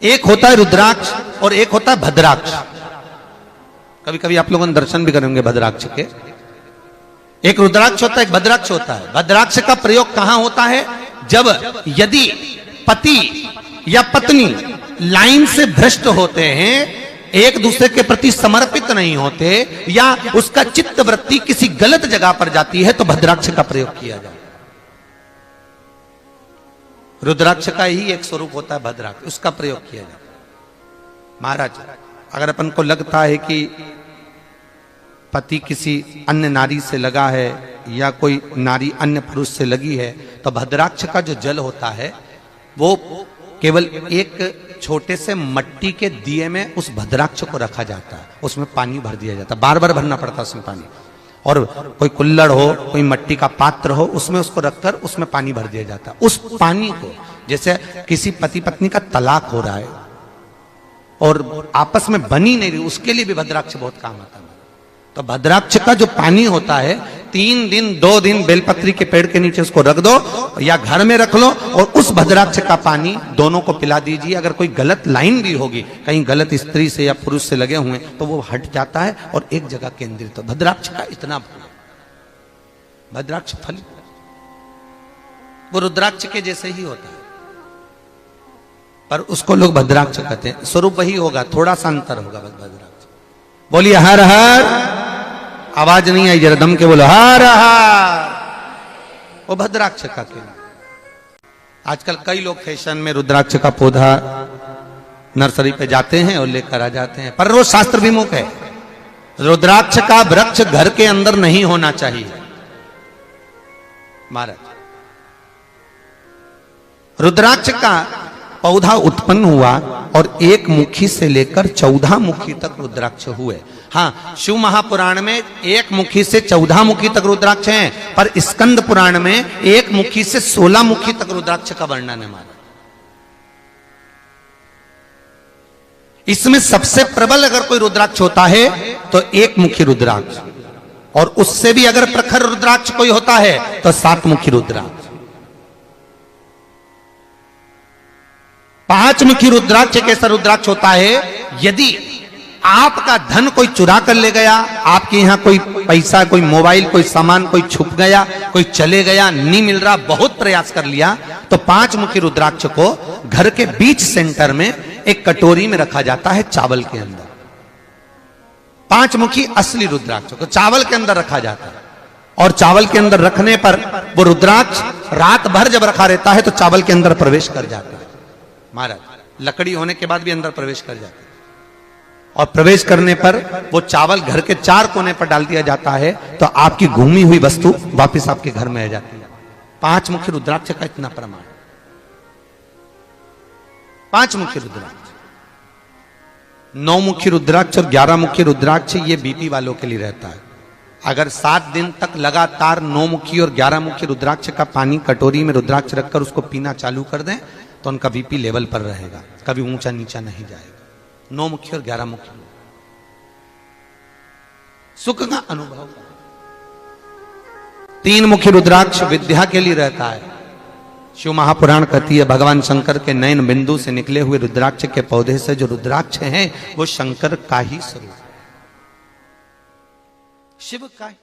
एक होता है रुद्राक्ष और एक होता है भद्राक्ष। कभी कभी आप लोगों ने दर्शन भी करेंगे भद्राक्ष के। एक रुद्राक्ष होता है, एक भद्राक्ष होता है। भद्राक्ष का प्रयोग कहां होता है? जब यदि पति या पत्नी लाइन से भ्रष्ट होते हैं, एक दूसरे के प्रति समर्पित नहीं होते, या उसका चित्त वृत्ति किसी गलत जगह पर जाती है, तो भद्राक्ष का प्रयोग किया जाए। रुद्राक्ष का ही एक स्वरूप होता है भद्राक्ष, उसका प्रयोग किया जाए। महाराज, अगर अपन को लगता है कि पति किसी अन्य नारी से लगा है या कोई नारी अन्य पुरुष से लगी है, तो भद्राक्ष का जो जल होता है वो केवल एक छोटे से मट्टी के दिए में उस भद्राक्ष को रखा जाता है, उसमें पानी भर दिया जाता है, बार बार भरना पड़ता है उसमें पानी। और कोई कुल्लड़ हो, कोई मट्टी का पात्र हो, उसमें उसको रखकर उसमें पानी भर दिया जाता है। उस पानी को, जैसे किसी पति पत्नी का तलाक हो रहा है और आपस में बनी नहीं रही, उसके लिए भी भद्राक्ष बहुत काम आता है। तो भद्राक्ष का जो पानी होता है, 3 दिन 2 दिन बेलपत्री के पेड़ के नीचे उसको रख दो या घर में रख लो, और उस भद्राक्ष का पानी दोनों को पिला दीजिए। अगर कोई गलत लाइन भी होगी, कहीं गलत स्त्री से या पुरुष से लगे हुए, तो वो हट जाता है और एक जगह केंद्रित हो। भद्राक्ष का इतना भद्राक्ष फल वो रुद्राक्ष के जैसे ही होता है, पर उसको लोग भद्राक्ष कहते हैं। स्वरूप वही होगा, थोड़ा सा अंतर होगा भद्राक्ष। बोलिए हर हर। आवाज नहीं आई, जरा दम के बोलो हर हर। वो भद्राक्ष का केंद्र। आजकल कई लोग फैशन में रुद्राक्ष का पौधा नर्सरी पे जाते हैं और लेकर आ जाते हैं, पर वो शास्त्र विमुख है। रुद्राक्ष का वृक्ष घर के अंदर नहीं होना चाहिए। महाराज, रुद्राक्ष का पौधा उत्पन्न हुआ और 1 मुखी से लेकर 14 मुखी तक रुद्राक्ष हुए। हाँ, शिव महापुराण में 1 मुखी से 14 मुखी तक रुद्राक्ष हैं, पर स्कंद पुराण में 1 मुखी से 16 मुखी तक रुद्राक्ष का वर्णन है। हमारा इसमें सबसे प्रबल अगर कोई रुद्राक्ष होता है तो 1 मुखी रुद्राक्ष, और उससे भी अगर प्रखर रुद्राक्ष कोई होता है तो 7 मुखी रुद्राक्ष। 5 मुखी रुद्राक्ष एक ऐसा रुद्राक्ष होता है, यदि आपका धन कोई चुरा कर ले गया, आपके यहां कोई पैसा, कोई मोबाइल, कोई सामान, कोई छुप गया, कोई चले गया, नहीं मिल रहा, बहुत प्रयास कर लिया, तो 5 मुखी रुद्राक्ष को घर के बीच सेंटर में एक कटोरी में रखा जाता है, चावल के अंदर। 5 मुखी असली रुद्राक्ष को चावल के अंदर रखा जाता है, और चावल के अंदर रखने पर वो रुद्राक्ष रात भर जब रखा रहता है तो चावल के अंदर प्रवेश कर जाता है। महाराज, लकड़ी होने के बाद भी अंदर प्रवेश कर जाता है, और प्रवेश करने पर वो चावल घर के 4 कोने पर डाल दिया जाता है, तो आपकी घूमी हुई वस्तु वापस आपके घर में आ जाती है। 5 मुखी रुद्राक्ष का इतना प्रमाण। 5 मुखी रुद्राक्ष, 9 मुखी रुद्राक्ष और 11 मुखी रुद्राक्ष ये बीपी वालों के लिए रहता है। अगर 7 दिन तक लगातार 9 मुखी और 11 मुखी रुद्राक्ष का पानी कटोरी में रुद्राक्ष रखकर उसको पीना चालू कर दें, तो उनका बीपी लेवल पर रहेगा, कभी ऊंचा नीचा नहीं जाएगा। 9 मुखी और 11 मुखी सुख का अनुभव। 3 मुखी रुद्राक्ष विद्या के लिए रहता है। शिव महापुराण कहती है, भगवान शंकर के नयन बिंदु से निकले हुए रुद्राक्ष के पौधे से जो रुद्राक्ष हैं वो शंकर का ही स्वरूप, शिव का ही।